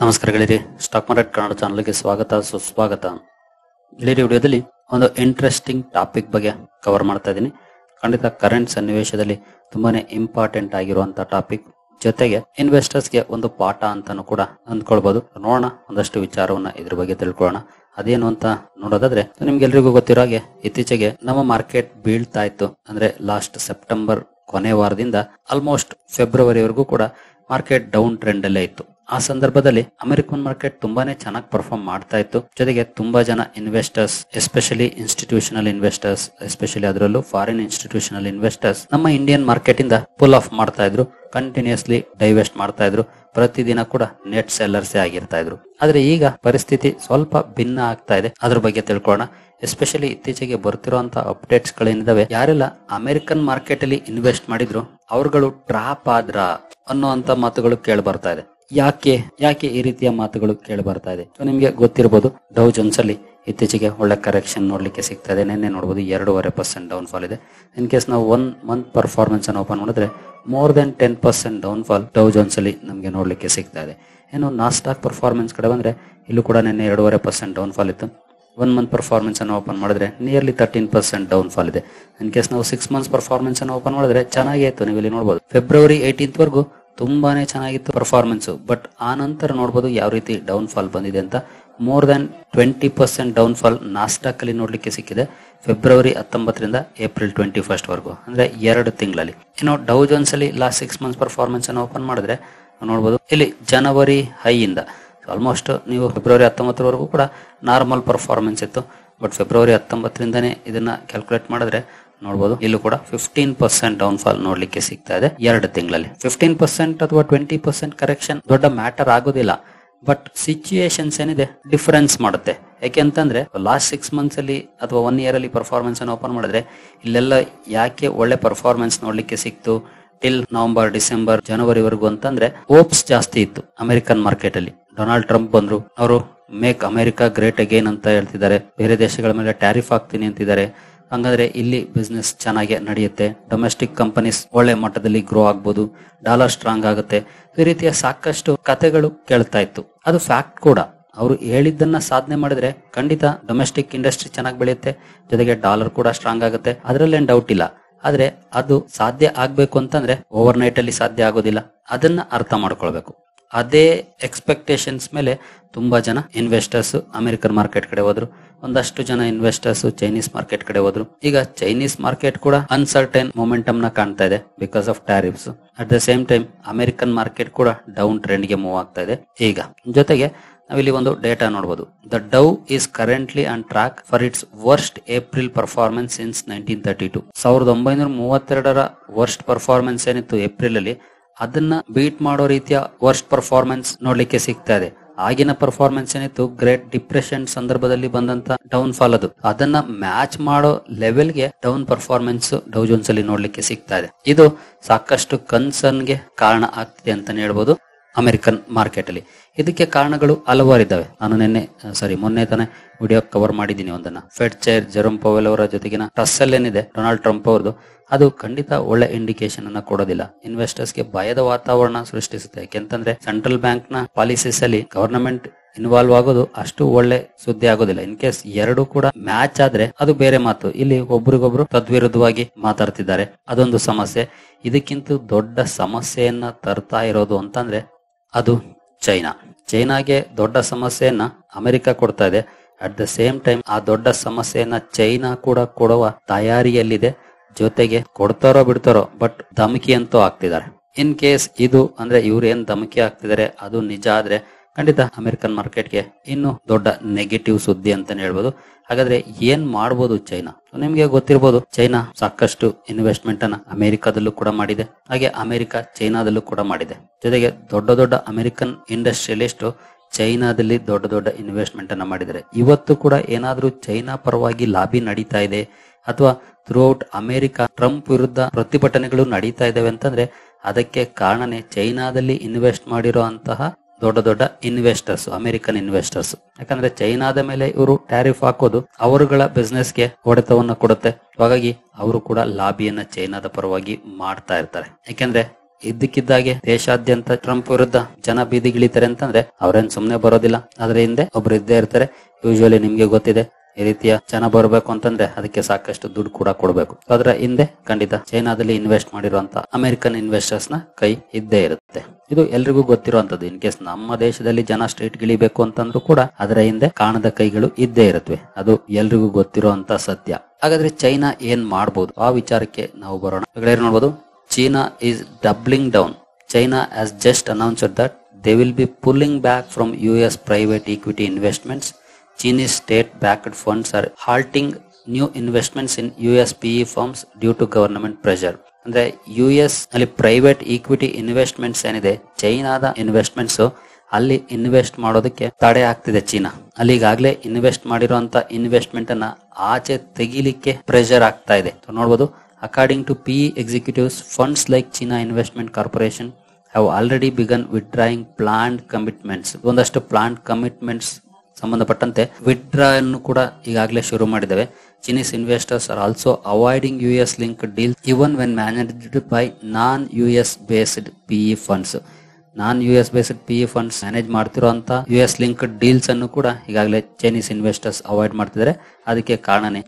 ನಮಸ್ಕಾರ ಗೆಳೆಯರಿ, stock market Kannada ಚಾನಲ್ಗೆ ಸ್ವಾಗತ ಸುಸ್ವಾಗತ. ಗೆಳೆಯರಿ, ವಿಡಿಯೋದಲ್ಲಿ ಒಂದು ಇಂಟ್ರೆಸ್ಟಿಂಗ್ ಟಾಪಿಕ್ ಬಗ್ಗೆ ಕವರ್ ಮಾಡ್ತಾ ಇದ್ದೀನಿ. ಖಂಡಿತ ಕರೆಂಟ್ ಸನ್ನಿವೇಶದಲ್ಲಿ ತುಂಬಾನೇ ಇಂಪಾರ್ಟೆಂಟ್ ಆಗಿರುವಂತ ಟಾಪಿಕ್, ಜೊತೆಗೆ ಇನ್ವೆಸ್ಟರ್ಸ್ಗೆ ಒಂದು ಪಾಠ ಅಂತಾನು ಕೂಡ ಅಂದ್ಕೊಳ್ಬಹುದು. ನೋಡೋಣ, ಒಂದಷ್ಟು ವಿಚಾರವನ್ನ ಇದ್ರ ಬಗ್ಗೆ ತಿಳ್ಕೊಳ್ಳೋಣ. ಅದೇನು ಅಂತ ನೋಡೋದಾದ್ರೆ, ನಿಮ್ಗೆಲ್ರಿಗೂ ಗೊತ್ತಿರೋ ಹಾಗೆ ಇತ್ತೀಚೆಗೆ ನಮ್ಮ ಮಾರ್ಕೆಟ್ ಬೀಳ್ತಾ ಇತ್ತು. ಅಂದ್ರೆ ಲಾಸ್ಟ್ ಸೆಪ್ಟೆಂಬರ್ ಕೊನೆ ವಾರದಿಂದ ಆಲ್ಮೋಸ್ಟ್ ಫೆಬ್ರವರಿವರೆಗೂ ಕೂಡ ಮಾರ್ಕೆಟ್ ಡೌನ್ ಟ್ರೆಂಡ್ ಅಲ್ಲೇ ಇತ್ತು. ಆ ಸಂದರ್ಭದಲ್ಲಿ ಅಮೆರಿಕನ್ ಮಾರ್ಕೆಟ್ ತುಂಬಾನೇ ಚೆನ್ನಾಗಿ ಪರ್ಫಾರ್ಮ್ ಮಾಡ್ತಾ ಇತ್ತು. ಜೊತೆಗೆ ತುಂಬಾ ಜನ investors, especially institutional investors, especially ಅದರಲ್ಲೂ ಫಾರಿನ್ ಇನ್ಸ್ಟಿಟ್ಯೂಷನಲ್ ಇನ್ವೆಸ್ಟರ್ಸ್ ನಮ್ಮ ಇಂಡಿಯನ್ ಮಾರ್ಕೆಟ್ ಇಂದ ಪುಲ್ ಆಫ್ ಮಾಡ್ತಾ ಇದ್ರು, ಕಂಟಿನ್ಯೂಸ್ಲಿ ಡೈವೆಸ್ಟ್ ಮಾಡ್ತಾ ಇದ್ರು. ಪ್ರತಿದಿನ ಕೂಡ ನೆಟ್ ಸೆಲ್ಲರ್ಸ್ ಆಗಿರ್ತಾ ಇದ್ರು. ಆದ್ರೆ ಈಗ ಪರಿಸ್ಥಿತಿ ಸ್ವಲ್ಪ ಭಿನ್ನ ಆಗ್ತಾ ಇದೆ. ಅದ್ರ ಬಗ್ಗೆ ತಿಳ್ಕೊಳ್ಳೋಣ. ಎಸ್ಪೆಷಲಿ ಇತ್ತೀಚೆಗೆ ಬರ್ತಿರುವಂತ ಅಪ್ಡೇಟ್ಸ್ ಗಳೇನಿದಾವೆ, ಯಾರೆಲ್ಲ ಅಮೆರಿಕನ್ ಮಾರ್ಕೆಟ್ ಅಲ್ಲಿ ಇನ್ವೆಸ್ಟ್ ಮಾಡಿದ್ರು ಅವ್ರುಗಳು ಟ್ರಾಪ್ ಆದ್ರ ಅನ್ನೋಂತ ಮಾತುಗಳು ಕೇಳಿ ಬರ್ತಾ ಇದೆ. ಯಾಕೆ ಈ ರೀತಿಯ ಮಾತುಗಳು ಕೇಳಿ ಬರ್ತಾ ಇದೆ? ನಿಮ್ಗೆ ಗೊತ್ತಿರಬಹುದು, ಡೌ ಜೋನ್ಸ್ ಅಲ್ಲಿ ಇತ್ತೀಚೆಗೆ ಒಳ್ಳೆ ಕರೆಕ್ಷನ್ ನೋಡ್ಲಿಕ್ಕೆ ಸಿಗ್ತಾ ಇದೆ. ನಿನ್ನೆ ನೋಡಬಹುದು 2.5% ಡೌನ್ ಫಾಲ್ ಇದೆ. ಇನ್ ಕೇಸ್ ನಾವು 1 ಮಂತ್ ಪರ್ಫಾರ್ಮೆನ್ಸ್ ಅನ್ನು ಓಪನ್ ಮಾಡಿದ್ರೆ ಮೋರ್ ದೆನ್ 10% ಡೌನ್ ಫಾಲ್ ಡೌ ಜೋನ್ಸ್ ಅಲ್ಲಿ ನಮಗೆ ನೋಡ್ಲಿಕ್ಕೆ ಸಿಗ್ತಾ ಇದೆ. ಏನು ನಾಸ್ಡಾಕ್ ಪರ್ಫಾರ್ಮೆನ್ಸ್ ಕಡೆ ಬಂದ್ರೆ ಇಲ್ಲೂ ಕೂಡ ನಿನ್ನೆ 2.5% ಡೌನ್ ಫಾಲ್ ಇತ್ತು. 1 ಮಂತ್ ಪರ್ಫಾರ್ಮೆನ್ಸ್ ಅನ್ನು ಓಪನ್ ಮಾಡಿದ್ರೆ ನಿಯರ್ಲಿ 13% ಡೌನ್ ಫಾಲ್ ಇದೆ. ಇನ್ ಕೇಸ್ ನಾವು 6 ಮಂತ್ಸ್ ಪರ್ಫಾರ್ಮೆನ್ಸ್ ಅನ್ನು ಓಪನ್ ಮಾಡಿದ್ರೆ ಚೆನ್ನಾಗೇ ಇತ್ತು. ನೀವು ಇಲ್ಲಿ ನೋಡಬಹುದು ಫೆಬ್ರವರಿ 18th ವರೆಗೂ ತುಂಬಾನೇ ಚೆನ್ನಾಗಿತ್ತು ಪರ್ಫಾರ್ಮೆನ್ಸ್. ಬಟ್ ಆ ನಂತರ ನೋಡಬಹುದು ಯಾವ ರೀತಿ ಡೌನ್ ಫಾಲ್ ಬಂದಿದೆ ಅಂತ. More than 20% down fall Nasdaq ಅಲ್ಲಿ ನೋಡ್ಲಿಕ್ಕೆ ಸಿಕ್ಕಿದೆ ಫೆಬ್ರವರಿ 19ರಿಂದ ಏಪ್ರಿಲ್ 21st ವರೆಗೂ, ಅಂದ್ರೆ 2 ತಿಂಗಳಲ್ಲಿ. ಇನ್ನು ಡೌ ಜೋನ್ಸ್ ಅಲ್ಲಿ ಲಾಸ್ಟ್ 6 ಮಂತ್ಸ್ ಪರ್ಫಾರ್ಮೆನ್ಸ್ ಅನ್ನು ಓಪನ್ ಮಾಡಿದ್ರೆ ನೋಡಬಹುದು ಇಲ್ಲಿ ಜನವರಿ ಹೈ ಇಂದ ಆಲ್ಮೋಸ್ಟ್ ನೀವು ಫೆಬ್ರವರಿ 19ವರೆಗೂ ಕೂಡ ನಾರ್ಮಲ್ ಪರ್ಫಾರ್ಮೆನ್ಸ್ ಇತ್ತು. ಬಟ್ ಫೆಬ್ರವರಿ 19ರಿಂದನೇ ಇದನ್ನ ಕ್ಯಾಲ್ಕುಲೇಟ್ ಮಾಡಿದ್ರೆ ನೋಡಬಹುದು ಇಲ್ಲೂ ಕೂಡ 15% ಡೌನ್ ಫಾಲ್ ನೋಡ್ಲಿಕ್ಕೆ ಸಿಗ್ತಾ ಇದೆ 2 ತಿಂಗಳಲ್ಲಿ. 15% ಅಥವಾ 20% ಕರೆಕ್ಷನ್ ದೊಡ್ಡ ಮ್ಯಾಟರ್ ಆಗೋದಿಲ್ಲ. ಬಟ್ ಸಿಚುಯೇಷನ್ಸ್ ಏನಿದೆ ಡಿಫರೆನ್ಸ್ ಮಾಡುತ್ತೆ. ಯಾಕೆಂತಂದ್ರೆ ಲಾಸ್ಟ್ 6 ಮಂತ್ಸ್ ಅಲ್ಲಿ ಅಥವಾ 1 ಇಯರ್ ಅಲ್ಲಿ ಪರ್ಫಾರ್ಮೆನ್ಸ್ ಅನ್ನು ಓಪನ್ ಮಾಡಿದ್ರೆ ಇಲ್ಲೆಲ್ಲ ಯಾಕೆ ಒಳ್ಳೆ ಪರ್ಫಾರ್ಮೆನ್ಸ್ ನೋಡ್ಲಿಕ್ಕೆ ಸಿಕ್ತು ಟಿಲ್ ನವೆಂಬರ್, ಡಿಸೆಂಬರ್, ಜನವರಿವರೆಗೂ ಅಂತಂದ್ರೆ ಹೋಪ್ಸ್ ಜಾಸ್ತಿ ಇತ್ತು ಅಮೆರಿಕನ್ ಮಾರ್ಕೆಟ್ ಅಲ್ಲಿ. ಡೊನಾಲ್ಡ್ ಟ್ರಂಪ್ ಬಂದ್ರು, ಅವರು ಮೇಕ್ ಅಮೆರಿಕಾ ಗ್ರೇಟ್ ಅಗೇನ್ ಅಂತ ಹೇಳ್ತಿದ್ದಾರೆ. ಬೇರೆ ದೇಶಗಳ ಮೇಲೆ ಟ್ಯಾರಿಫ್ ಹಾಕ್ತೀನಿ ಅಂತಿದ್ದಾರೆ. ಹಂಗಂದ್ರೆ ಇಲ್ಲಿ ಬಿಸ್ನೆಸ್ ಚೆನ್ನಾಗಿ ನಡೆಯುತ್ತೆ, ಡೊಮೆಸ್ಟಿಕ್ ಕಂಪನೀಸ್ ಒಳ್ಳೆ ಮಟ್ಟದಲ್ಲಿ ಗ್ರೋ ಆಗ್ಬೋದು, ಡಾಲರ್ ಸ್ಟ್ರಾಂಗ್ ಆಗುತ್ತೆ. ಈ ರೀತಿಯ ಸಾಕಷ್ಟು ಕಥೆಗಳು ಕೇಳ್ತಾ ಇತ್ತು. ಅದು ಫ್ಯಾಕ್ಟ್ ಕೂಡ. ಅವರು ಹೇಳಿದ್ದನ್ನ ಸಾಧನೆ ಮಾಡಿದ್ರೆ ಖಂಡಿತ ಡೊಮೆಸ್ಟಿಕ್ ಇಂಡಸ್ಟ್ರಿ ಚೆನ್ನಾಗಿ ಬೆಳೆಯುತ್ತೆ, ಜೊತೆಗೆ ಡಾಲರ್ ಕೂಡ ಸ್ಟ್ರಾಂಗ್ ಆಗುತ್ತೆ, ಅದರಲ್ಲೇನ್ ಡೌಟ್ ಇಲ್ಲ. ಆದ್ರೆ ಅದು ಸಾಧ್ಯ ಆಗ್ಬೇಕು ಅಂತಂದ್ರೆ ಓವರ್ ನೈಟ್ ಅಲ್ಲಿ ಸಾಧ್ಯ ಆಗೋದಿಲ್ಲ. ಅದನ್ನ ಅರ್ಥ ಮಾಡ್ಕೊಳ್ಬೇಕು. ಅದೇ ಎಕ್ಸ್ಪೆಕ್ಟೇಷನ್ಸ್ ಮೇಲೆ ತುಂಬಾ ಜನ ಇನ್ವೆಸ್ಟರ್ಸ್ ಅಮೆರಿಕನ್ ಮಾರ್ಕೆಟ್ ಕಡೆ ಹೋದ್ರು. ಒಂದಷ್ಟು ಜನ ಇನ್ವೆಸ್ಟರ್ಸ್ ಚೈನೀಸ್ ಮಾರ್ಕೆಟ್ ಕಡೆ ಹೋದ್ರು. ಈಗ ಚೈನೀಸ್ ಮಾರ್ಕೆಟ್ ಕೂಡ ಅನ್ಸರ್ಟೈನ್ ಮೊಮೆಂಟಮ್ ನ ಕಾಣ್ತಾ ಇದೆ because of tariffs. At the same time American market ಕೂಡ ಡೌನ್ ಟ್ರೆಂಡ್ ಗೆ ಮೂವ್ ಆಗ್ತಾ ಇದೆ. ಈಗ ಜೊತೆಗೆ ನಾವಿಲ್ಲಿ ಒಂದು ಡೇಟಾ ನೋಡಬಹುದು. The Dow is currently on track for its worst April performance since 1932. 1932ರ ವರ್ಸ್ಟ್ ಪರ್ಫಾರ್ಮೆನ್ಸ್ ಏನಿತ್ತು ಏಪ್ರಿಲ್ ಅಲ್ಲಿ, ಅದನ್ನ ಬೀಟ್ ಮಾಡೋ ರೀತಿಯ ವರ್ಸ್ಟ್ ಪರ್ಫಾರ್ಮೆನ್ಸ್ ನೋಡ್ಲಿಕ್ಕೆ ಸಿಗ್ತಾ ಇದೆ. ಆಗಿನ ಪರ್ಫಾರ್ಮೆನ್ಸ್ ಏನಿತ್ತು ಗ್ರೇಟ್ ಡಿಪ್ರೆಷನ್ ಸಂದರ್ಭದಲ್ಲಿ ಬಂದಂತ ಡೌನ್ ಫಾಲ್, ಅದನ್ನ ಮ್ಯಾಚ್ ಮಾಡೋ ಲೆವೆಲ್ಗೆ ಡೌನ್ ಪರ್ಫಾರ್ಮೆನ್ಸ್ ಡೌ ಜೋನ್ಸ್ ಅಲ್ಲಿ ನೋಡ್ಲಿಕ್ಕೆ ಸಿಗ್ತಾ ಇದೆ. ಇದು ಸಾಕಷ್ಟು ಕನ್ಸರ್ನ್ ಗೆ ಕಾರಣ ಆಗ್ತಿದೆ ಅಂತಾನೆ ಹೇಳ್ಬೋದು ಅಮೆರಿಕನ್ ಮಾರ್ಕೆಟ್ ಅಲ್ಲಿ. ಇದಕ್ಕೆ ಕಾರಣಗಳು ಹಲವಾರು ಇದ್ದಾವೆ. ನಾನು ಮೊನ್ನೆ ತಾನೆ ವಿಡಿಯೋ ಕವರ್ ಮಾಡಿದ್ದೀನಿ ಒಂದನ್ನ. ಫೆಡ್ ಚೇರ್ ಜೆರೋಮ್ ಪವೆಲ್ ಅವರ ಜೊತೆಗಿನ ಟಸ್ಸಲ್ ಏನಿದೆ ಡೊನಾಲ್ಡ್ ಟ್ರಂಪ್ ಅವ್ರದ್ದು, ಅದು ಖಂಡಿತ ಒಳ್ಳೆ ಇಂಡಿಕೇಶನ್ ಅನ್ನ ಕೊಡೋದಿಲ್ಲ. ಇನ್ವೆಸ್ಟರ್ಸ್ ಗೆ ಭಯದ ವಾತಾವರಣ ಸೃಷ್ಟಿಸುತ್ತೆ. ಯಾಕೆಂತಂದ್ರೆ ಸೆಂಟ್ರಲ್ ಬ್ಯಾಂಕ್ ನ ಪಾಲಿಸೀಸ್ ಅಲ್ಲಿ ಗವರ್ನಮೆಂಟ್ ಇನ್ವಾಲ್ವ್ ಆಗೋದು ಅಷ್ಟು ಒಳ್ಳೆ ಸುದ್ದಿ ಆಗೋದಿಲ್ಲ. ಇನ್ ಕೇಸ್ ಎರಡು ಕೂಡ ಮ್ಯಾಚ್ ಆದ್ರೆ ಅದು ಬೇರೆ ಮಾತು. ಇಲ್ಲಿ ಒಬ್ರಿಗೊಬ್ರು ತದ್ವಿರುದ್ಧವಾಗಿ ಮಾತಾಡ್ತಿದ್ದಾರೆ, ಅದೊಂದು ಸಮಸ್ಯೆ. ಇದಕ್ಕಿಂತ ದೊಡ್ಡ ಸಮಸ್ಯೆಯನ್ನ ತರ್ತಾ ಇರೋದು ಅಂತಂದ್ರೆ ಅದು ಚೈನಾಗೆ ದೊಡ್ಡ ಸಮಸ್ಯೆಯನ್ನ ಅಮೆರಿಕ ಕೊಡ್ತಾ ಇದೆ. ಅಟ್ ದ ಸೇಮ್ ಟೈಮ್ ಆ ದೊಡ್ಡ ಸಮಸ್ಯೆಯನ್ನ ಚೈನಾ ಕೂಡ ಕೊಡುವ ತಯಾರಿಯಲ್ಲಿದೆ. ಜೊತೆಗೆ ಕೊಡ್ತಾರೋ ಬಿಡ್ತಾರೋ, ಬಟ್ ಧಮಕಿ ಅಂತೂ ಆಗ್ತಿದ್ದಾರೆ. ಇನ್ ಕೇಸ್ ಇದು ಅಂದ್ರೆ ಇವ್ರು ಏನ್ ಧಮಕಿ ಆಗ್ತಿದ್ದಾರೆ ಅದು ನಿಜ ಆದ್ರೆ ಖಂಡಿತ ಅಮೆರಿಕನ್ ಮಾರ್ಕೆಟ್ಗೆ ಇನ್ನು ದೊಡ್ಡ ನೆಗೆಟಿವ್ ಸುದ್ದಿ ಅಂತಾನೆ ಹೇಳ್ಬೋದು. ಹಾಗಾದ್ರೆ ಏನ್ ಮಾಡ್ಬೋದು ಚೈನಾ? ನಿಮ್ಗೆ ಗೊತ್ತಿರಬಹುದು, ಚೈನಾ ಸಾಕಷ್ಟು ಇನ್ವೆಸ್ಟ್ಮೆಂಟ್ ಅನ್ನ ಅಮೆರಿಕದಲ್ಲೂ ಕೂಡ ಮಾಡಿದೆ, ಹಾಗೆ ಅಮೆರಿಕ ಚೈನಾದಲ್ಲೂ ಕೂಡ ಮಾಡಿದೆ. ಜೊತೆಗೆ ದೊಡ್ಡ ದೊಡ್ಡ ಅಮೆರಿಕನ್ ಇಂಡಸ್ಟ್ರಿಯಲಿಸ್ಟ್ ಚೈನಾದಲ್ಲಿ ದೊಡ್ಡ ದೊಡ್ಡ ಇನ್ವೆಸ್ಟ್ಮೆಂಟ್ ಅನ್ನ ಮಾಡಿದ್ದಾರೆ. ಇವತ್ತು ಕೂಡ ಏನಾದ್ರೂ ಚೈನಾ ಪರವಾಗಿ ಲಾಬಿ ನಡೀತಾ ಇದೆ ಅಥವಾ ಥ್ರೂಔಟ್ ಅಮೆರಿಕ ಟ್ರಂಪ್ ವಿರುದ್ಧ ಪ್ರತಿಭಟನೆಗಳು ನಡೀತಾ ಇದಾವೆ ಅಂತಂದ್ರೆ ಅದಕ್ಕೆ ಕಾರಣನೇ ಚೈನಾದಲ್ಲಿ ಇನ್ವೆಸ್ಟ್ ಮಾಡಿರೋ ಅಂತಹ ದೊಡ್ಡ ದೊಡ್ಡ ಇನ್ವೆಸ್ಟರ್ಸ್, ಅಮೆರಿಕನ್ ಇನ್ವೆಸ್ಟರ್ಸ್. ಯಾಕಂದ್ರೆ ಚೈನಾದ ಮೇಲೆ ಇವರು ಟ್ಯಾರಿಫ್ ಹಾಕೋದು ಅವರುಗಳ ಬಿಸ್ನೆಸ್ ಗೆ ಹೊಡೆತವನ್ನ ಕೊಡುತ್ತೆ. ಹಾಗಾಗಿ ಅವರು ಕೂಡ ಲಾಬಿಯನ್ನ ಚೈನಾದ ಪರವಾಗಿ ಮಾಡ್ತಾ ಇರ್ತಾರೆ. ಯಾಕಂದ್ರೆ ಇದ್ದಕ್ಕಿದ್ದಾಗೆ ದೇಶಾದ್ಯಂತ ಟ್ರಂಪ್ ವಿರುದ್ಧ ಜನ ಬೀದಿಗಿಳಿತಾರೆ ಅಂತಂದ್ರೆ ಅವ್ರೇನ್ ಸುಮ್ನೆ ಬರೋದಿಲ್ಲ. ಅದ್ರ ಹಿಂದೆ ಒಬ್ರು ಇದ್ದೇ ಇರ್ತಾರೆ. ಯೂಶುವಲಿ ನಿಮ್ಗೆ ಗೊತ್ತಿದೆ, ಈ ರೀತಿಯ ಜನ ಬರಬೇಕು ಅಂತಂದ್ರೆ ಅದಕ್ಕೆ ಸಾಕಷ್ಟು ದುಡ್ಡು ಕೂಡ ಕೊಡಬೇಕು. ಅದರ ಹಿಂದೆ ಖಂಡಿತ ಚೈನಾದಲ್ಲಿ ಇನ್ವೆಸ್ಟ್ ಮಾಡಿರುವಂತ ಅಮೆರಿಕನ್ ಇನ್ವೆಸ್ಟರ್ಸ್ ನ ಕೈ ಇದ್ದೇ ಇರುತ್ತೆ. ಇದು ಎಲ್ರಿಗೂ ಗೊತ್ತಿರುವಂತದ್ದು. ಇನ್ ಕೇಸ್ ನಮ್ಮ ದೇಶದಲ್ಲಿ ಜನ ಸ್ಟ್ರೀಟ್ ಗಿಳಿಬೇಕು ಅಂತಂದ್ರೂ ಕೂಡ ಅದರ ಹಿಂದೆ ಕಾಣದ ಕೈಗಳು ಇದ್ದೇ ಇರುತ್ತವೆ. ಅದು ಎಲ್ರಿಗೂ ಗೊತ್ತಿರುವಂತ ಸತ್ಯ. ಹಾಗಾದ್ರೆ ಚೈನಾ ಏನ್ ಮಾಡಬಹುದು ಆ ವಿಚಾರಕ್ಕೆ ನಾವು ಬರೋಣ. ನೋಡಬಹುದು, China is doubling down. China has just announced that they will be pulling back from US private equity investments. Chinese state-backed funds are halting new investments in US PE firms due to government pressure. ಅಂದ್ರೆ US ಅಲ್ಲಿ private equity investments ಏನಿದೆ, ಚೈನಾದ investments ಅಲ್ಲಿ invest ಮಾಡೋದಕ್ಕೆ ತಡೆ ಆಗ್ತಿದೆ China. ಅಲ್ಲಿ ಈಗಾಗಲೇ ಇನ್ವೆಸ್ಟ್ ಮಾಡಿರುವಂತ ಇನ್ವೆಸ್ಟ್ಮೆಂಟ್ ಅನ್ನ ಆಚೆ ತೆಗಿಲಿಕ್ಕೆ ಪ್ರೆಷರ್ ಆಗ್ತಾ ಇದೆ. ನೋಡಬಹುದು, according to PE executives, funds like China Investment Corporation have already begun withdrawing planned commitments. ಒಂದಷ್ಟು planned commitments ಸಂಬಂಧಪಟ್ಟಂತೆ ವಿತ್ಡ್ರಾ ಅನ್ನು ಕೂಡ ಈಗಾಗಲೇ ಶುರು ಮಾಡಿದ್ದೇವೆ. Chinese investors are also avoiding US linked deals even when managed by non-US based PE funds. non-US based PE funds manage ಮಾಡ್ತಿರುವಂತ US linked deals ಅನ್ನು ಕೂಡ ಈಗಾಗಲೇ ಚೈನೀಸ್ ಇನ್ವೆಸ್ಟರ್ಸ್ ಅವಾಯ್ಡ್ ಮಾಡ್ತಿದ್ದಾರೆ. ಅದಕ್ಕೆ ಕಾರಣನೇ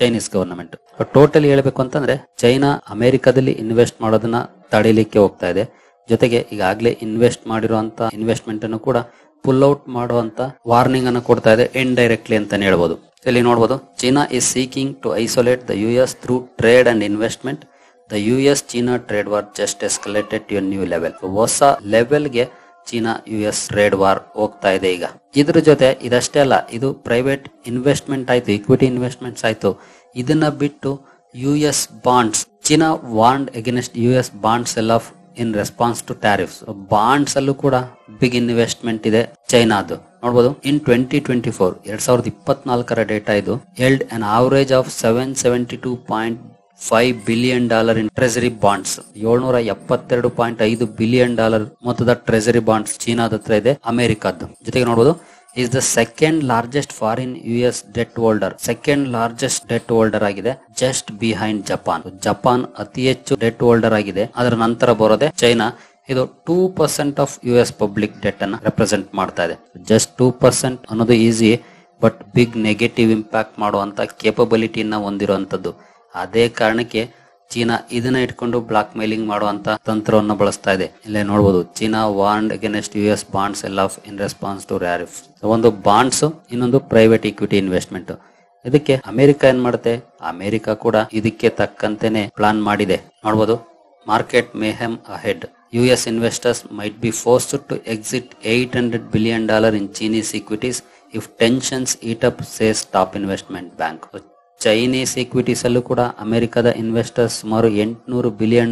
ಚೈನೀಸ್ ಗವರ್ನಮೆಂಟ್. ಟೋಟಲಿ ಹೇಳ್ಬೇಕು ಅಂತಂದ್ರೆ ಚೈನಾ ಅಮೆರಿಕದಲ್ಲಿ ಇನ್ವೆಸ್ಟ್ ಮಾಡೋದನ್ನ ತಡೀಲಿಕ್ಕೆ ಹೋಗ್ತಾ ಇದೆ. ಜೊತೆಗೆ ಈಗಾಗಲೇ ಇನ್ವೆಸ್ಟ್ ಮಾಡಿರುವಂತ ಇನ್ವೆಸ್ಟ್ಮೆಂಟ್ ಅನ್ನು ಕೂಡ ಪುಲ್ ಔಟ್ ಮಾಡುವಂತ ವಾರ್ನಿಂಗ್ ಅನ್ನು ಕೊಡ್ತಾ ಇದೆ ಇಂಡೈರೆಕ್ಟ್ಲಿ ಅಂತಾನೆ ಹೇಳ್ಬೋದು. ಇಲ್ಲಿ ನೋಡಬಹುದು, China is seeking to isolate the US through trade and investment. The US-China trade war just escalated to a new level. ಹೊಸ ಲೆವೆಲ್ಗೆ ಚೀನಾ US ಟ್ರೇಡ್ ವಾರ್ ಹೋಗ್ತಾ ಇದೆ ಈಗ. ಇದ್ರ ಜೊತೆ ಇದಷ್ಟೇ ಅಲ್ಲ, ಇದು ಪ್ರೈವೇಟ್ ಇನ್ವೆಸ್ಟ್ಮೆಂಟ್ ಆಯ್ತು, ಇಕ್ವಿಟಿ ಇನ್ವೆಸ್ಟ್ಮೆಂಟ್ಸ್ ಆಯ್ತು. ಇದನ್ನ ಬಿಟ್ಟು US bonds, China warned against US bond sell off in response to tariffs. Bonds ಅಲ್ಲೂ ಕೂಡ ಬಿಗ್ ಇನ್ವೆಸ್ಟ್ಮೆಂಟ್ ಇದೆ ಚೈನಾದು. ನೋಡಬಹುದು, ಇನ್ 2024 2024 ಡೇಟಾ ಇದು held on average of $772.5 billion in treasury bonds. $772.5 billion ಮೊತ್ತದ ಟ್ರೆಜರಿ ಬಾಂಡ್ಸ್ ಚೀನಾದ ಹತ್ರ ಇದೆ, ಅಮೆರಿಕದ್ದು. ಜೊತೆಗೆ ನೋಡಬಹುದು, is the second largest foreign US debt holder. Second largest debt holder ಆಗಿದೆ, ಜಸ್ಟ್ ಬಿಹೈಂಡ್ ಜಪಾನ್. ಜಪಾನ್ ಅತಿ ಹೆಚ್ಚು ಡೆಟ್ ಹೋಲ್ಡರ್ ಆಗಿದೆ, ಅದರ ನಂತರ ಬರೋದೆ ಚೈನಾ. ಇದು 2% ಆಫ್ US ಪಬ್ಲಿಕ್ ಡೆಟ್ ಅನ್ನ ರೆಪ್ರೆಸೆಂಟ್ ಮಾಡ್ತಾ ಇದೆ. ಜಸ್ಟ್ 2% ಅನ್ನೋದು easy, but big negative impact ಮಾಡುವಂತ ಕೇಪಬಿಲಿಟಿಯನ್ನ ಹೊಂದಿರುವಂತದ್ದು. ಅದೇ ಕಾರಣಕ್ಕೆ ಚೀನಾ ಇದನ್ನ ಇಟ್ಕೊಂಡು ಬ್ಲಾಕ್ ಮೇಲಿಂಗ್ ಮಾಡುವಂತ ತಂತ್ರವನ್ನು ಬಳಸ್ತಾ ಇದೆ. ಇಲ್ಲೇ ನೋಡಬಹುದು, China warned against US bond sell off in response to tariffs. ಒಂದು ಬಾಂಡ್ಸ್, ಇನ್ನೊಂದು ಪ್ರೈವೇಟ್ ಇಕ್ವಿಟಿ ಇನ್ವೆಸ್ಟ್ಮೆಂಟ್. ಇದಕ್ಕೆ ಅಮೆರಿಕ ಏನ್ ಮಾಡುತ್ತೆ, ಅಮೆರಿಕ ಕೂಡ ಇದಕ್ಕೆ ತಕ್ಕಂತೆನೆ ಪ್ಲಾನ್ ಮಾಡಿದೆ. ನೋಡಬಹುದು, market mayhem ahead. US investors might be forced to exit $800 billion in Chinese equities if tensions eat up, says top investment bank. Chinese equities ಅಲ್ಲೂ ಕೂಡ ಅಮೆರಿಕದ ಇನ್ವೆಸ್ಟರ್ಸ್ ಸುಮಾರು $800 billion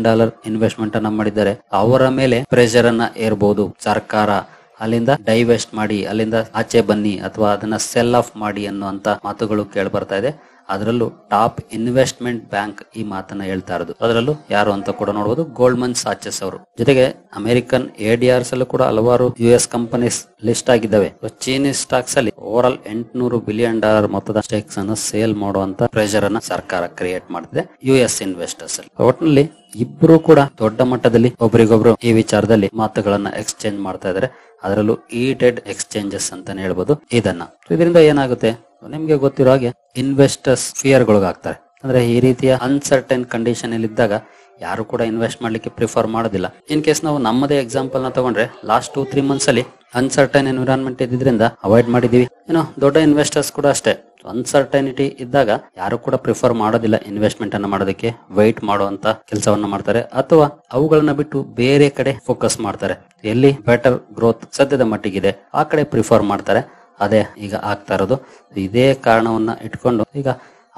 ಇನ್ವೆಸ್ಟ್ಮೆಂಟ್ ಅನ್ನ ಮಾಡಿದ್ದಾರೆ. ಅವರ ಮೇಲೆ ಪ್ರೆಷರ್ ಅನ್ನ ಏರ್ಬಹುದು ಸರ್ಕಾರ. ಅಲ್ಲಿಂದ ಡೈವೆಸ್ಟ್ ಮಾಡಿ, ಅಲ್ಲಿಂದ ಆಚೆ ಬನ್ನಿ, ಅಥವಾ ಅದನ್ನ ಸೆಲ್ ಆಫ್ ಮಾಡಿ ಅನ್ನುವಂತ ಮಾತುಗಳು ಕೇಳಿ ಬರ್ತಾ ಇದೆ. ಅದರಲ್ಲೂ ಟಾಪ್ ಇನ್ವೆಸ್ಟ್ಮೆಂಟ್ ಬ್ಯಾಂಕ್ ಈ ಮಾತನ್ನ ಹೇಳ್ತಾ ಇರೋದು. ಅದರಲ್ಲೂ ಯಾರು ಅಂತ ಕೂಡ ನೋಡಬಹುದು, ಗೋಲ್ಡ್ಮನ್ ಸಾಚಸ್ ಅವರು. ಜೊತೆಗೆ ಅಮೆರಿಕನ್ ADRs ಅಲ್ಲೂ ಕೂಡ ಹಲವಾರು US ಕಂಪನೀಸ್ ಲಿಸ್ಟ್ ಆಗಿದ್ದಾವೆ. ಚೀನೀಸ್ ಸ್ಟಾಕ್ಸ್ ಅಲ್ಲಿ ಓವರ್ ಆಲ್ $800 billion ಮೊತ್ತದ ಸ್ಟೇಕ್ಸ್ ಅನ್ನು ಸೇಲ್ ಮಾಡುವಂತ ಪ್ರೆಷರ್ ಅನ್ನ ಸರ್ಕಾರ ಕ್ರಿಯೇಟ್ ಮಾಡ್ತಿದೆ US ಇನ್ವೆಸ್ಟರ್ಸ್ ಅಲ್ಲಿ. ಒಟ್ಟಿನಲ್ಲಿ ಇಬ್ರು ಕೂಡ ದೊಡ್ಡ ಮಟ್ಟದಲ್ಲಿ ಒಬ್ರಿಗೊಬ್ರು ಈ ವಿಚಾರದಲ್ಲಿ ಮಾತುಗಳನ್ನ ಎಕ್ಸ್ಚೇಂಜ್ ಮಾಡ್ತಾ ಇದಾರೆ. ಅದರಲ್ಲೂ ಈಟೆಡ್ ಎಕ್ಸ್ಚೇಂಜಸ್ ಅಂತಾನೆ ಹೇಳ್ಬೋದು ಇದನ್ನ. ಇದರಿಂದ ಏನಾಗುತ್ತೆ, ನಿಮ್ಗೆ ಗೊತ್ತಿರೋ ಹಾಗೆ ಇನ್ವೆಸ್ಟರ್ಸ್ ಫಿಯರ್ಗೊಳಗಾಗ್ತಾರೆ. ಅಂದ್ರೆ ಈ ರೀತಿಯ ಅನ್ಸರ್ಟೈನ್ ಕಂಡೀಷನ್ ಅಲ್ಲಿ ಇದ್ದಾಗ ಯಾರು ಕೂಡ ಇನ್ವೆಸ್ಟ್ ಮಾಡ್ಲಿಕ್ಕೆ ಪ್ರಿಫರ್ ಮಾಡೋದಿಲ್ಲ. ಇನ್ ಕೇಸ್ ನಾವು ನಮ್ಮದೇ ಎಕ್ಸಾಂಪಲ್ ನ ತಗೊಂಡ್ರೆ, ಲಾಸ್ಟ್ 2-3 ಮಂತ್ಸ್ ಅಲ್ಲಿ ಅನ್ಸರ್ಟೈನ್ ಎನ್ವಿರಾನ್ಮೆಂಟ್ ಇದ್ರಿಂದ ಅವಾಯ್ಡ್ ಮಾಡಿದೀವಿ. ದೊಡ್ಡ ಇನ್ವೆಸ್ಟರ್ಸ್ ಕೂಡ ಅಷ್ಟೇ, ಅನ್ಸರ್ಟೈನಿಟಿ ಇದ್ದಾಗ ಯಾರು ಕೂಡ ಪ್ರಿಫರ್ ಮಾಡೋದಿಲ್ಲ ಇನ್ವೆಸ್ಟ್ಮೆಂಟ್ ಅನ್ನ ಮಾಡೋದಕ್ಕೆ. ವೈಟ್ ಮಾಡುವಂತ ಕೆಲಸವನ್ನ ಮಾಡ್ತಾರೆ, ಅಥವಾ ಅವುಗಳನ್ನ ಬಿಟ್ಟು ಬೇರೆ ಕಡೆ ಫೋಕಸ್ ಮಾಡ್ತಾರೆ. ಎಲ್ಲಿ ಬೆಟರ್ ಗ್ರೋತ್ ಸದ್ಯದ ಮಟ್ಟಿಗಿದೆ ಆ ಕಡೆ ಪ್ರಿಫರ್ ಮಾಡ್ತಾರೆ. ಅದೇ ಈಗ ಆಗ್ತಾ ಇರೋದು. ಇದೇ ಕಾರಣವನ್ನ ಇಟ್ಕೊಂಡು ಈಗ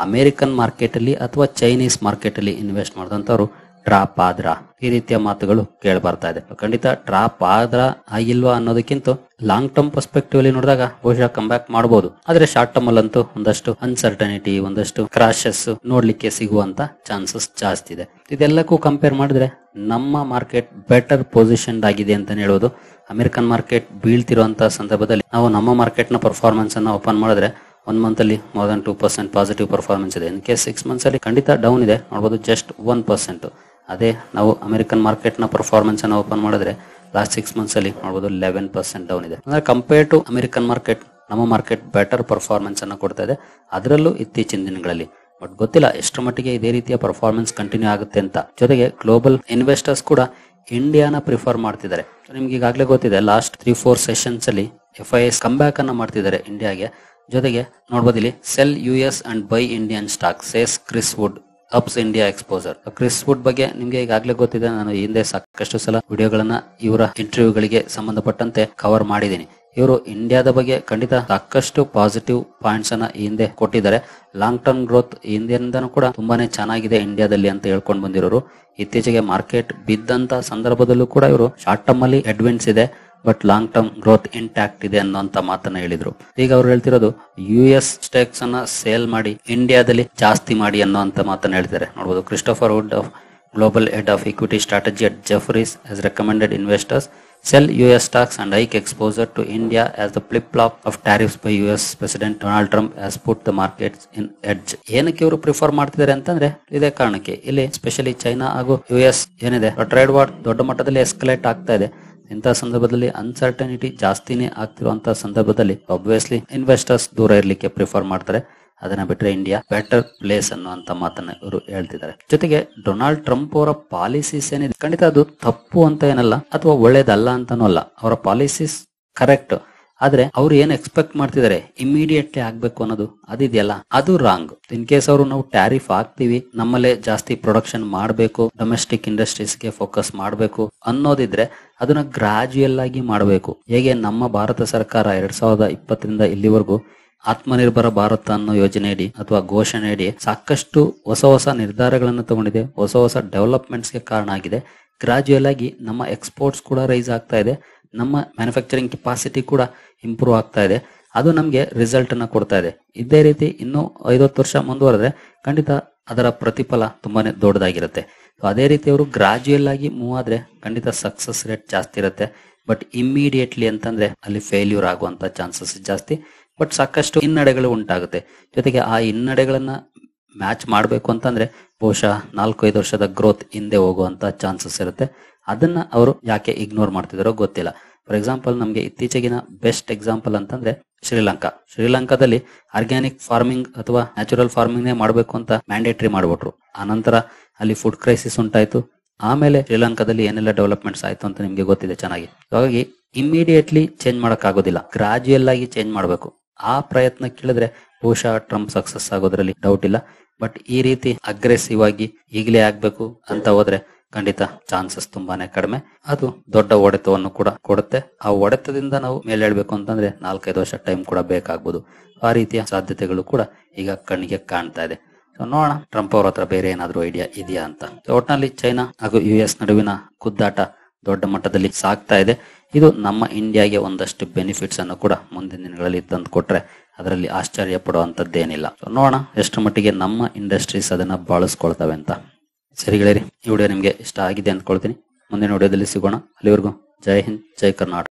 ಅಮೆರಿಕನ್ ಮಾರ್ಕೆಟ್ ಅಲ್ಲಿ ಅಥವಾ ಚೈನೀಸ್ ಮಾರ್ಕೆಟ್ ಅಲ್ಲಿ ಇನ್ವೆಸ್ಟ್ ಮಾಡಿದಂತವ್ರು ಡ್ರಾಪ್ ಆದ್ರ ಈ ರೀತಿಯ ಮಾತುಗಳು ಕೇಳಿ ಬರ್ತಾ ಇದೆ. ಖಂಡಿತ ಡ್ರಾಪ್ ಆದ್ರ ಆಗಿಲ್ವಾ ಅನ್ನೋದಕ್ಕಿಂತ ಲಾಂಗ್ ಟರ್ಮ್ ಪರ್ಸ್ಪೆಕ್ಟಿವ್ ಅಲ್ಲಿ ನೋಡಿದಾಗ ಬಹುಶಃ ಕಮ್ ಬ್ಯಾಕ್ ಮಾಡಬಹುದು. ಆದ್ರೆ ಶಾರ್ಟ್ ಟರ್ಮ್ ಅಲ್ಲಂತೂ ಒಂದಷ್ಟು ಅನ್ಸರ್ಟನಿಟಿ, ಒಂದಷ್ಟು ಕ್ರಾಶಸ್ ನೋಡ್ಲಿಕ್ಕೆ ಸಿಗುವಂತ ಚಾನ್ಸಸ್ ಜಾಸ್ತಿ ಇದೆ. ಇದೆಲ್ಲಕ್ಕೂ ಕಂಪೇರ್ ಮಾಡಿದ್ರೆ ನಮ್ಮ ಮಾರ್ಕೆಟ್ ಬೆಟರ್ ಪೊಸಿಷನ್ ಆಗಿದೆ ಅಂತಾನೆ ಹೇಳೋದು. ಅಮೆರಿಕನ್ ಮಾರ್ಕೆಟ್ ಬೀಳ್ತಿರುವಂತ ಸಂದರ್ಭದಲ್ಲಿ ನಾವು ನಮ್ಮ ಮಾರ್ಕೆಟ್ ನ ಪರ್ಫಾರ್ಮೆನ್ಸ್ ಅನ್ನ ಓಪನ್ ಮಾಡಿದ್ರೆ 1 ಮಂತ್ ಅಲ್ಲಿ ಮೋರ್ ದನ್ 2% ಪಾಸಿಟಿವ್ ಪರ್ಫಾರ್ಮೆನ್ಸ್ ಇದೆ. ಇನ್ ಕೇಸ್ 6 ಮಂತ್ಸ್ ಅಲ್ಲಿ ಖಂಡಿತ ಡೌನ್ ಇದೆ ನೋಡಬಹುದು, ಜಸ್ಟ್ 1%. ಅದೇ ನಾವು ಅಮೆರಿಕನ್ ಮಾರ್ಕೆಟ್ ನ ಪರ್ಫಾರ್ಮೆನ್ಸ್ ಅನ್ನು ಓಪನ್ ಮಾಡಿದ್ರೆ ಲಾಸ್ಟ್ 6 months ಅಲ್ಲಿ ನೋಡಬಹುದು 11% ಡೌನ್ ಇದೆ. ಅಂದ್ರೆ ಕಂಪೇರ್ ಟು ಅಮೆರಿಕನ್ ಮಾರ್ಕೆಟ್ ನಮ್ಮ ಮಾರ್ಕೆಟ್ ಬೆಟರ್ ಪರ್ಫಾರ್ಮೆನ್ಸ್ ಅನ್ನು ಕೊಡ್ತಾ ಇದೆ, ಅದರಲ್ಲೂ ಇತ್ತೀಚಿನ ದಿನಗಳಲ್ಲಿ. ಬಟ್ ಗೊತ್ತಿಲ್ಲ ಎಷ್ಟರ ಮಟ್ಟಿಗೆ ಇದೇ ರೀತಿಯ ಪರ್ಫಾರ್ಮೆನ್ಸ್ ಕಂಟಿನ್ಯೂ ಆಗುತ್ತೆ ಅಂತ. ಜೊತೆಗೆ ಗ್ಲೋಬಲ್ ಇನ್ವೆಸ್ಟರ್ಸ್ ಕೂಡ ಇಂಡಿಯಾನ ಪ್ರಿಫರ್ ಮಾಡ್ತಿದ್ದಾರೆ. ನಿಮ್ಗೆ ಈಗಾಗಲೇ ಗೊತ್ತಿದೆ ಲಾಸ್ಟ್ 3-4 ಸೆಷನ್ಸ್ ಅಲ್ಲಿ FIS ಕಂಬ್ಯಾಕ್ ಅನ್ನ ಮಾಡ್ತಿದ್ದಾರೆ ಇಂಡಿಯಾಗೆ. ಜೊತೆಗೆ ನೋಡಬಹುದು ಇಲ್ಲಿ sell US and buy Indian stock says Chris Wood ups India exposure. Chris Wood ಬಗ್ಗೆ ನಿಮ್ಗೆ ಈಗಾಗಲೇ ಗೊತ್ತಿದೆ, ನಾನು ಹಿಂದೆ ಸಾಕಷ್ಟು ಸಲ ವಿಡಿಯೋಗಳನ್ನ ಇವರ ಇಂಟರ್ವ್ಯೂಗಳಿಗೆ ಸಂಬಂಧಪಟ್ಟಂತೆ ಕವರ್ ಮಾಡಿದ್ದೀನಿ. ಇವರು ಇಂಡಿಯಾದ ಬಗ್ಗೆ ಖಂಡಿತ ಸಾಕಷ್ಟು ಪಾಸಿಟಿವ್ ಪಾಯಿಂಟ್ಸ್ ಅನ್ನ ಈ ಹಿಂದೆ ಕೊಟ್ಟಿದ್ದಾರೆ. ಲಾಂಗ್ ಟರ್ಮ್ ಗ್ರೋತ್ ಹಿಂದೆಯಿಂದನೂ ಕೂಡ ತುಂಬಾನೇ ಚೆನ್ನಾಗಿದೆ ಇಂಡಿಯಾದಲ್ಲಿ ಅಂತ ಹೇಳ್ಕೊಂಡು ಬಂದಿರೋರು. ಇತ್ತೀಚೆಗೆ ಮಾರ್ಕೆಟ್ ಬಿದ್ದಂತ ಸಂದರ್ಭದಲ್ಲೂ ಕೂಡ ಇವರು ಶಾರ್ಟ್ ಟರ್ಮ್ ಅಲ್ಲಿ ಹೆಡ್ವಿಂಡ್ಸ್ ಇದೆ, but long term growth intact ಇದೆ ಅನ್ನೋಂತ ಮಾತನ್ನ ಹೇಳಿದ್ರು. ಈಗ ಅವ್ರು ಹೇಳ್ತಿರೋದು US ಸ್ಟೇಕ್ಸ್ ಅನ್ನ ಸೇಲ್ ಮಾಡಿ ಇಂಡಿಯಾದಲ್ಲಿ ಜಾಸ್ತಿ ಮಾಡಿ ಅನ್ನೋಂತ ಮಾತನ್ನ ಹೇಳ್ತಾರೆ. ನೋಡಬಹುದು Christopher Wood of global head of equity strategy at Jefferies has recommended investors sell US stocks and hike exposure to India as the flip-flop of tariffs by US President Donald Trump has put the markets in edge. ಏನಕ್ಕೆ ಇವರು prefer ಮಾಡ್ತಿದ್ದಾರೆ ಅಂತಂದ್ರೆ ಇದೇ ಕಾರಣಕ್ಕೆ. ಇಲ್ಲಿ specially China ಹಾಗೂ US ಏನಿದೆ trade war ದೊಡ್ಡ ಮಟ್ಟದಲ್ಲಿ ಎಸ್ಕಲೇಟ್ ಆಗ್ತಾ ಇದೆ. ಇಂತಹ ಸಂದರ್ಭದಲ್ಲಿ ಅನ್ಸರ್ಟನಿಟಿ ಜಾಸ್ತಿನೇ ಆಗ್ತಿರುವಂತಹ ಸಂದರ್ಭದಲ್ಲಿ ಆಬ್ವಿಯಸ್ಲಿ ಇನ್ವೆಸ್ಟರ್ಸ್ ದೂರ ಇರ್ಲಿಕ್ಕೆ ಪ್ರಿಫರ್ ಮಾಡ್ತಾರೆ. ಅದನ್ನ ಬಿಟ್ರೆ ಇಂಡಿಯಾ ಬೆಟರ್ ಪ್ಲೇಸ್ ಅನ್ನುವಂತ ಮಾತನ್ನ ಇವರು ಹೇಳ್ತಿದ್ದಾರೆ. ಜೊತೆಗೆ ಡೊನಾಲ್ಡ್ ಟ್ರಂಪ್ ಅವರ ಪಾಲಿಸೀಸ್ ಏನಿದೆ ಖಂಡಿತ ಅದು ತಪ್ಪು ಅಂತ ಏನಲ್ಲ ಅಥವಾ ಒಳ್ಳೇದಲ್ಲ ಅಂತಾನೂ ಅಲ್ಲ. ಅವರ ಪಾಲಿಸೀಸ್ ಕರೆಕ್ಟ್, ಆದ್ರೆ ಅವ್ರು ಏನ್ ಎಕ್ಸ್ಪೆಕ್ಟ್ ಮಾಡ್ತಿದ್ದಾರೆ ಇಮಿಡಿಯೇಟ್ಲಿ ಆಗ್ಬೇಕು ಅನ್ನೋದು ಅದಿದೆಯಲ್ಲ, ಅದು ರಾಂಗ್. ಇನ್ ಕೇಸ್ ಅವರು ನಾವು ಟ್ಯಾರಿಫ್ ಹಾಕ್ತಿವಿ, ನಮ್ಮಲ್ಲೇ ಜಾಸ್ತಿ ಪ್ರೊಡಕ್ಷನ್ ಮಾಡಬೇಕು, ಡೊಮೆಸ್ಟಿಕ್ ಇಂಡಸ್ಟ್ರೀಸ್ಗೆ ಫೋಕಸ್ ಮಾಡಬೇಕು ಅನ್ನೋದಿದ್ರೆ ಅದನ್ನ ಗ್ರಾಜುಯಲ್ ಆಗಿ ಮಾಡಬೇಕು. ಹೇಗೆ ನಮ್ಮ ಭಾರತ ಸರ್ಕಾರ 2020ರಿಂದ ಇಲ್ಲಿವರೆಗೂ ಆತ್ಮನಿರ್ಭರ ಭಾರತ ಅನ್ನೋ ಯೋಜನೆಯಡಿ ಅಥವಾ ಘೋಷಣೆಯಡಿ ಸಾಕಷ್ಟು ಹೊಸ ನಿರ್ಧಾರಗಳನ್ನು ತಗೊಂಡಿದೆ, ಹೊಸ ಡೆವಲಪ್ಮೆಂಟ್ಸ್ ಗೆ ಕಾರಣ ಆಗಿದೆ. ಗ್ರಾಜುಯಲ್ ಆಗಿ ನಮ್ಮ ಎಕ್ಸ್ಪೋರ್ಟ್ಸ್ ಕೂಡ ರೈಸ್ ಆಗ್ತಾ ಇದೆ, ನಮ್ಮ ಮ್ಯಾನುಫ್ಯಾಕ್ಚರಿಂಗ್ ಕೆಪಾಸಿಟಿ ಕೂಡ ಇಂಪ್ರೂವ್ ಆಗ್ತಾ ಇದೆ. ಅದು ನಮ್ಗೆ ರಿಸಲ್ಟ್ ಅನ್ನ ಕೊಡ್ತಾ ಇದೆ. ಇದೇ ರೀತಿ ಇನ್ನೂ 50 ವರ್ಷ ಮುಂದುವರೆದ್ರೆ ಖಂಡಿತ ಅದರ ಪ್ರತಿಫಲ ತುಂಬಾನೇ ದೊಡ್ಡದಾಗಿರುತ್ತೆ. ಅದೇ ರೀತಿ ಅವರು ಗ್ರಾಜುಯಲ್ ಆಗಿ ಮೂವ್ ಆದ್ರೆ ಖಂಡಿತ ಸಕ್ಸಸ್ ರೇಟ್ ಜಾಸ್ತಿ ಇರುತ್ತೆ. ಬಟ್ ಇಮಿಡಿಯೇಟ್ಲಿ ಅಂತಂದ್ರೆ ಅಲ್ಲಿ ಫೇಲ್ಯೂರ್ ಆಗುವಂತ ಚಾನ್ಸಸ್ ಜಾಸ್ತಿ, ಬಟ್ ಸಾಕಷ್ಟು ಹಿನ್ನಡೆಗಳು ಉಂಟಾಗುತ್ತೆ. ಜೊತೆಗೆ ಆ ಹಿನ್ನಡೆಗಳನ್ನ ಮ್ಯಾಚ್ ಮಾಡಬೇಕು ಅಂತಂದ್ರೆ ಬಹುಶಃ 4-5 ವರ್ಷದ ಗ್ರೋತ್ ಹಿಂದೆ ಹೋಗುವಂತ ಚಾನ್ಸಸ್ ಇರುತ್ತೆ. ಅದನ್ನ ಅವರು ಯಾಕೆ ಇಗ್ನೋರ್ ಮಾಡ್ತಿದಾರೋ ಗೊತ್ತಿಲ್ಲ. ಫಾರ್ ಎಕ್ಸಾಂಪಲ್ ನಮ್ಗೆ ಇತ್ತೀಚೆಗಿನ ಬೆಸ್ಟ್ ಎಕ್ಸಾಂಪಲ್ ಅಂತಂದ್ರೆ ಶ್ರೀಲಂಕಾದಲ್ಲಿ ಆರ್ಗ್ಯಾನಿಕ್ ಫಾರ್ಮಿಂಗ್ ಅಥವಾ ನ್ಯಾಚುರಲ್ ಫಾರ್ಮಿಂಗ್ ಮಾಡಬೇಕು ಅಂತ ಮ್ಯಾಂಡೇಟರಿ ಮಾಡ್ಬಿಟ್ರು. ಆನಂತರ ಅಲ್ಲಿ ಫುಡ್ ಕ್ರೈಸಿಸ್ ಉಂಟಾಯ್ತು. ಆಮೇಲೆ ಶ್ರೀಲಂಕಾದಲ್ಲಿ ಏನೆಲ್ಲ ಡೆವಲಪ್ಮೆಂಟ್ಸ್ ಆಯ್ತು ಅಂತ ನಿಮ್ಗೆ ಗೊತ್ತಿದೆ ಚೆನ್ನಾಗಿ. ಹಾಗಾಗಿ ಇಮಿಡಿಯೇಟ್ಲಿ ಚೇಂಜ್ ಮಾಡಕ್ ಆಗೋದಿಲ್ಲ, ಗ್ರಾಜುಯಲ್ ಆಗಿ ಚೇಂಜ್ ಮಾಡಬೇಕು. ಆ ಪ್ರಯತ್ನ ಕೇಳಿದ್ರೆ ಬಹುಶಃ ಟ್ರಂಪ್ ಸಕ್ಸಸ್ ಆಗೋದ್ರಲ್ಲಿ ಡೌಟ್ ಇಲ್ಲ. ಬಟ್ ಈ ರೀತಿ ಅಗ್ರೆಸಿವ್ ಆಗಿ ಈಗಲೇ ಆಗ್ಬೇಕು ಅಂತ ಹೋದ್ರೆ ಖಂಡಿತ ಚಾನ್ಸಸ್ ತುಂಬಾನೇ ಕಡಿಮೆ. ಅದು ದೊಡ್ಡ ಹೊಡೆತವನ್ನು ಕೂಡ ಕೊಡುತ್ತೆ. ಆ ಹೊಡೆತದಿಂದ ನಾವು ಮೇಲೆ ಹೇಳ್ಬೇಕು ಅಂತಂದ್ರೆ 4-5 ವರ್ಷ ಟೈಮ್ ಕೂಡ ಬೇಕಾಗ್ಬೋದು. ಆ ರೀತಿಯ ಸಾಧ್ಯತೆಗಳು ಕೂಡ ಈಗ ಕಣ್ಣಿಗೆ ಕಾಣ್ತಾ ಇದೆ. ನೋಡೋಣ ಟ್ರಂಪ್ ಅವ್ರ ಹತ್ರ ಬೇರೆ ಏನಾದ್ರು ಐಡಿಯಾ ಇದೆಯಾ ಅಂತ. ಒಟ್ನಲ್ಲಿ ಚೈನಾ ಹಾಗೂ US ನಡುವಿನ ಕುದ್ದಾಟ ದೊಡ್ಡ ಮಟ್ಟದಲ್ಲಿ ಸಾಗ್ತಾ ಇದೆ. ಇದು ನಮ್ಮ ಇಂಡಿಯಾಗೆ ಒಂದಷ್ಟು ಬೆನಿಫಿಟ್ಸ್ ಅನ್ನು ಕೂಡ ಮುಂದಿನ ದಿನಗಳಲ್ಲಿ ತಂದು ಕೊಟ್ರೆ ಅದರಲ್ಲಿ ಆಶ್ಚರ್ಯ ಪಡುವಂತದ್ದೇನಿಲ್ಲ. ನೋಡೋಣ ಎಷ್ಟು ಮಟ್ಟಿಗೆ ನಮ್ಮ ಇಂಡಸ್ಟ್ರೀಸ್ ಅದನ್ನ ಬಳಸ್ಕೊಳ್ತವೆ ಅಂತ. ಸರಿ ಗೆಳೆಯರಿ, ಈ ವಿಡಿಯೋ ನಿಮ್ಗೆ ಇಷ್ಟ ಆಗಿದೆ ಅಂದ್ಕೊಳ್ತೀನಿ. ಮುಂದಿನ ವಿಡಿಯೋದಲ್ಲಿ ಸಿಗೋಣ. ಅಲ್ಲಿವರೆಗೂ ಜೈ ಹಿಂದ್, ಜೈ ಕರ್ನಾಟಕ.